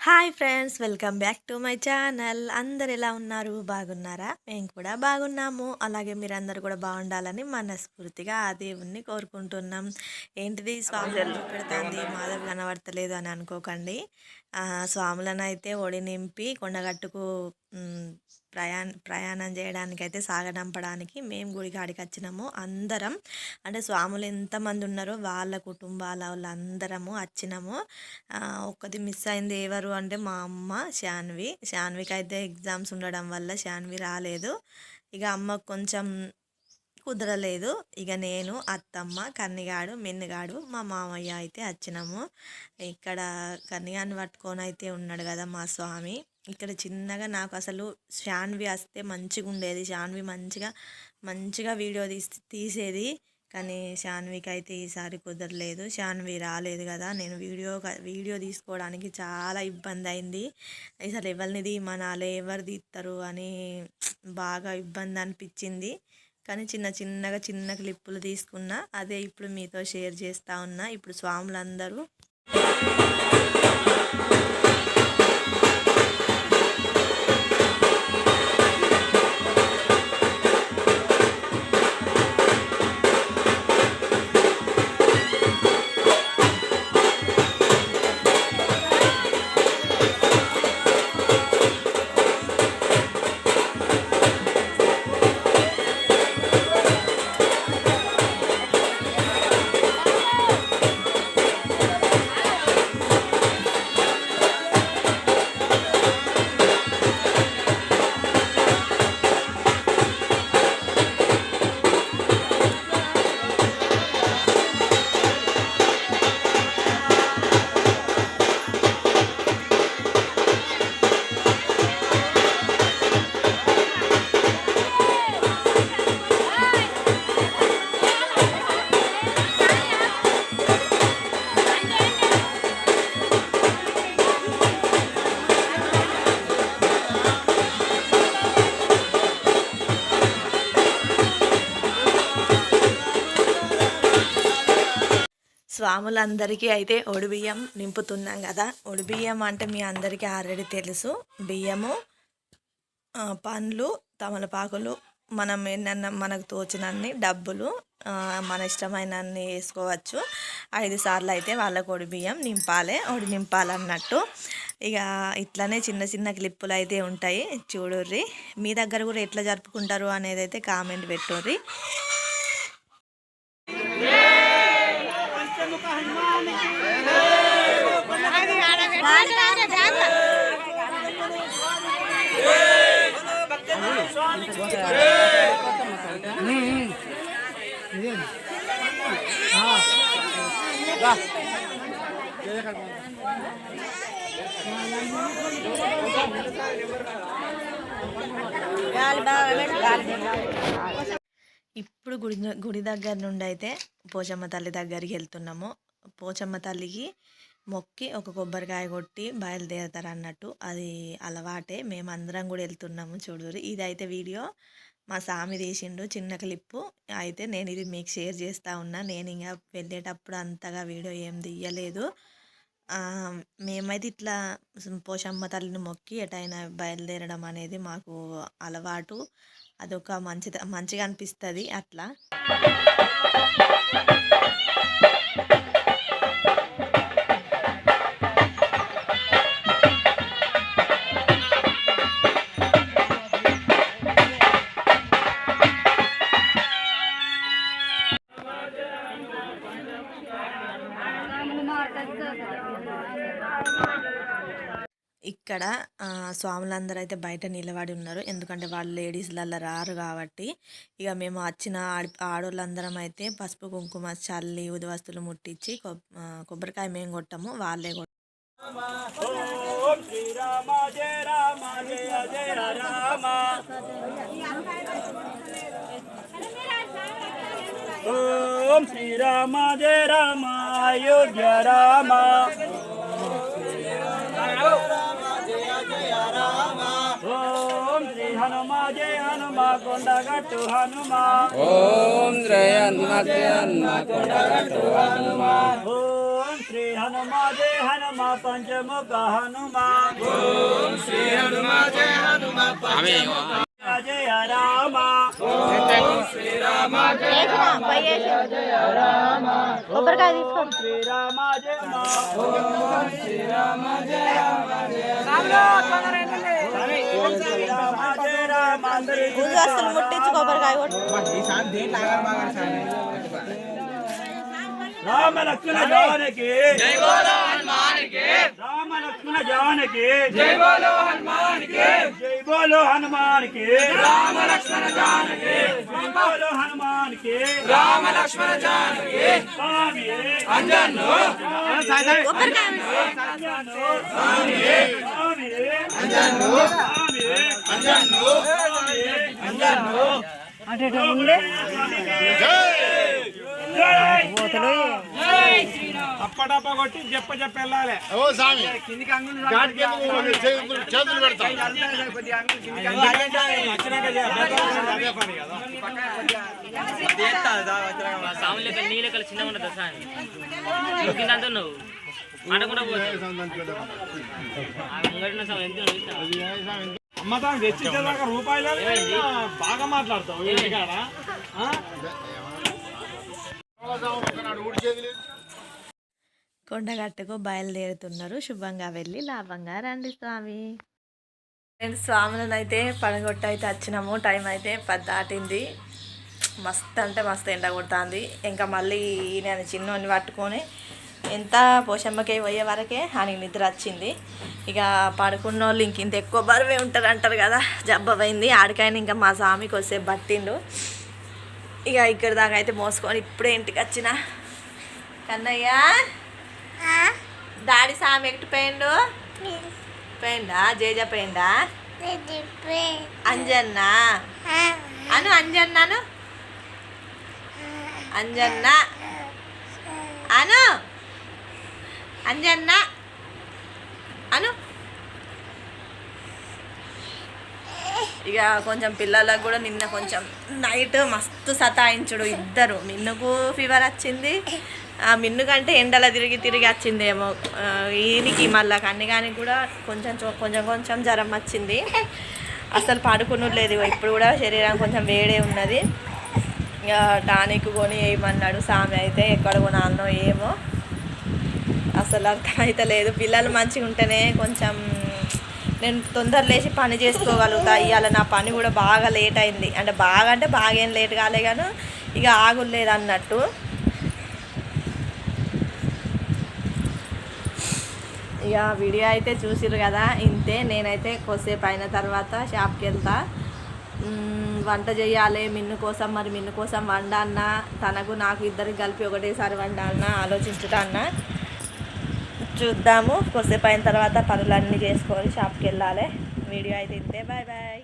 Hi friends, welcome back to my channel. అందరు ఎలా ఉన్నారు? బాగున్నారా? మేము కూడా బాగున్నాము. అలాగే మీరందరూ కూడా బాగుండాలని మనస్ఫూర్తిగా ఆ దేవుణ్ణి కోరుకుంటున్నాం. ఏంటిది స్వాములను చూపెడుతుంది, మాధవ్ కనబడతలేదు అని అనుకోకండి. స్వాములను అయితే ఒడి నింపి కొండగట్టుకు ప్రయాణం చేయడానికైతే సాగనంపడానికి మేము గుడికాడికి వచ్చినాము. అందరం అంటే స్వాములు ఎంతమంది ఉన్నారో వాళ్ళ కుటుంబాల వాళ్ళందరము వచ్చినాము. ఒక్కటి మిస్ అయింది ఎవరు అంటే మా అమ్మ శాన్వికి అయితే ఎగ్జామ్స్ ఉండడం వల్ల శాన్వి రాలేదు. ఇక అమ్మకు కొంచెం కుదరలేదు. ఇక నేను, అత్తమ్మ, కన్నిగాడు, మిన్నిగాడు, మా మామయ్య అయితే వచ్చినాము. ఇక్కడ కన్నిగాన్ని పట్టుకొని అయితే ఉన్నాడు కదా మా స్వామి. ఇక్కడ చిన్నగా నాకు అసలు శాన్వి వస్తే మంచిగా ఉండేది. శాన్వి మంచిగా వీడియో తీసేది. కానీ శాన్వికి అయితే ఈసారి కుదరలేదు. శాన్వి రాలేదు కదా, నేను వీడియో తీసుకోవడానికి చాలా ఇబ్బంది అయింది. అసలు ఎవరిని తీయమనాలి, ఎవరు తీస్తారు అని బాగా ఇబ్బంది అనిపించింది. కానీ చిన్న క్లిప్పులు తీసుకున్నా. అదే ఇప్పుడు మీతో షేర్ చేస్తూ ఉన్నా. ఇప్పుడు స్వాములందరూ స్వాములందరికీ అయితే ఒడిబియ్యం నింపుతున్నాం కదా. ఒడిబియ్యం అంటే మీ అందరికీ ఆల్రెడీ తెలుసు. బియ్యము, పండ్లు, తమలపాకులు, మనం ఏంటన్నా మనకు తోచినన్ని డబ్బులు, మన ఇష్టమైనన్ని వేసుకోవచ్చు. 5 సార్లు అయితే వాళ్ళకు ఒడిబియ్యం నింపాలన్నట్టు. ఇక ఇట్లనే చిన్న క్లిప్పులు అయితే ఉంటాయి, చూడుర్రి. మీ దగ్గర కూడా ఎట్లా జరుపుకుంటారు అనేది అయితే కామెంట్ పెట్టుర్రి. ఇప్పుడు గుడి దగ్గర నుండి అయితే పోచమ్మ తల్లి దగ్గరికి వెళ్తున్నాము. పోచమ్మ తల్లికి మొక్కి ఒక కొబ్బరికాయ కొట్టి బయలుదేరుతారు అన్నట్టు. అది అలవాటే. మేమందరం కూడా వెళ్తున్నాము. చూడుర్రి, ఇదైతే వీడియో మా స్వామి తీసిండు, చిన్న క్లిప్పు అయితే. నేను ఇది మీకు షేర్ చేస్తూ ఉన్నా. నేను ఇంకా వెళ్ళేటప్పుడు అంతగా వీడియో ఏం తీయలేదు. మేమైతే ఇట్లా పోచమ్మ తల్లిని మొక్కి ఎటైనా బయలుదేరడం అనేది మాకు అలవాటు. అదొక మంచిగా అనిపిస్తుంది అట్లా. ఇక్కడ స్వాములందరూ అయితే బయట నిలబడి ఉన్నారు. ఎందుకంటే వాళ్ళు లేడీస్లలో రారు కాబట్టి. ఇక మేము వచ్చిన ఆడోళ్ళందరం అయితే పసుపు కుంకుమ చల్లి ఉదవస్తులు ముట్టించి కొబ్బరికాయ మేము కొట్టము, వాళ్ళే కొట్టాము. ఓం శ్రీరామ జయ రామ అయోధ్య రామ. ఓం శ్రీ హనుమ జయ హనుమ కొండగట్టు హనుమ. ఓం శ్రీ హనుమ జయ హనుమ కొండగట్టు హనుమ. ఓం శ్రీ హనుమ జయ హనుమ రామ పంచముఖ హనుమాన్ ఓం శ్రీ హనుమ జయ హనుమ పంచముఖ జయ రామ ఓం శ్రీరామ జయ రామ జయ రామ కొబ్బరికాయ తీసుకో శ్రీరామ జయ ఓం శ్రీరామ జయ రామ జయ శ్రీరామ జయ రామ ముందు అసలు ముట్టించి కొబ్బరికాయ కొట్టు రామ లక్ష్మణ జానకి జై బోలో హనుమాన్ కి రామ లక్ష్మణ జానకి జై బోలో హనుమాన్ కి జై బోలో హనుమాన్ కి రామ లక్ష్మణ జానకి జై బోలో హనుమాన్ కి రామ లక్ష్మణ జానకి స్వామి అంజన్ను కొబ్బరికాయ స్వామి అంజన్ను అంజన్ను అంజన్ను అప్పడప్ప కొట్టి చెప్ప వెళ్ళాలి ఓ స్వామి ఘాట్కి చేతులు పెడతాం సాములు లెక్క నీ లెక్కలు చిన్నగా ఉండదు సార్ ఉరికిందంతా నువ్వు ఆడకుండా పోతావు ముంగడిన సార్ ఎంత అమ్మతాం తెచ్చిచ్చేదాకా రూపాయలు బాగా మాట్లాడతావు ఇంటికాడ ఊడి చేతులు కొండగట్టుకు బయలుదేరుతున్నారు. శుభంగా వెళ్ళి లాభంగా రండి స్వామి. నేను స్వాములను అయితే పడగొట్టు అయితే వచ్చినాము. టైం అయితే 10 దాటింది. మస్తు అంటే మస్తు ఎండ కొడుతుంది. ఇంకా మళ్ళీ నేను చిన్నోని పట్టుకొని ఎంత పోషమ్మకి పోయే వరకే ఆయనకి నిద్ర వచ్చింది. ఇక పడుకున్న వాళ్ళు ఇంక ఇంత ఎక్కువ బరువే ఉంటారు అంటారు కదా, జబ్బమైంది. ఆడికైనా ఇంకా మా స్వామికి వస్తే పట్టిండు. ఇక ఇక్కడి దాకా అయితే మోసుకొని ఇప్పుడే ఇంటికి వచ్చిన. కన్నయ్య డాడీ సామి ఎక్కిపోయిండు పోయిండా, జేజ పోయిండా, అంజన్న అను అంజన్నాను అంజన్న అను అంజన్న అను. ఇక కొంచెం పిల్లలకు కూడా నిన్న కొంచెం నైట్ మస్తు సతాయించుడు ఇద్దరు. మిన్నుకు ఫీవర్ వచ్చింది, ఆ మిన్ను కంటే ఎండలో తిరిగి వచ్చిందేమో ఈయనకి. మళ్ళీ కన్నిగానికి కూడా కొంచెం జ్వరం వచ్చింది. అసలు పడుకునలేదు. ఇప్పుడు కూడా శరీరం కొంచెం వేడే ఉన్నది. ఇక టానిక్ కొని వేయమన్నాడు స్వామి. అయితే ఎక్కడ కొనాలనో ఏమో అసలు అర్థమైతే లేదు. పిల్లలు మంచిగా ఉంటేనే కొంచెం నేను తొందర లేచి పని చేసుకోగలుగుతా. ఇవాళ నా పని కూడా బాగా లేట్ అయింది. అంటే బాగా ఏం లేట్ కాలే కానీ ఇక ఆగులేదు అన్నట్టు. ఇక వీడియో అయితే చూసిర్రు కదా, ఇంతే. నేనైతే కొద్దిసేపు అయిన తర్వాత షాప్కి వెళ్తా. వంట చేయాలి మిన్ను కోసం. మరి మిన్ను కోసం వండాలన్నా తనకు నాకు ఇద్దరికి కలిపి ఒకటేసారి వండాలన్నా ఆలోచించుతా అన్న. చూద్దాము. కొద్దిసేపు అయిన తర్వాత పనులన్నీ చేసుకొని షాప్కి వెళ్ళాలి. వీడియో అయితే ఇంతే. Bye bye.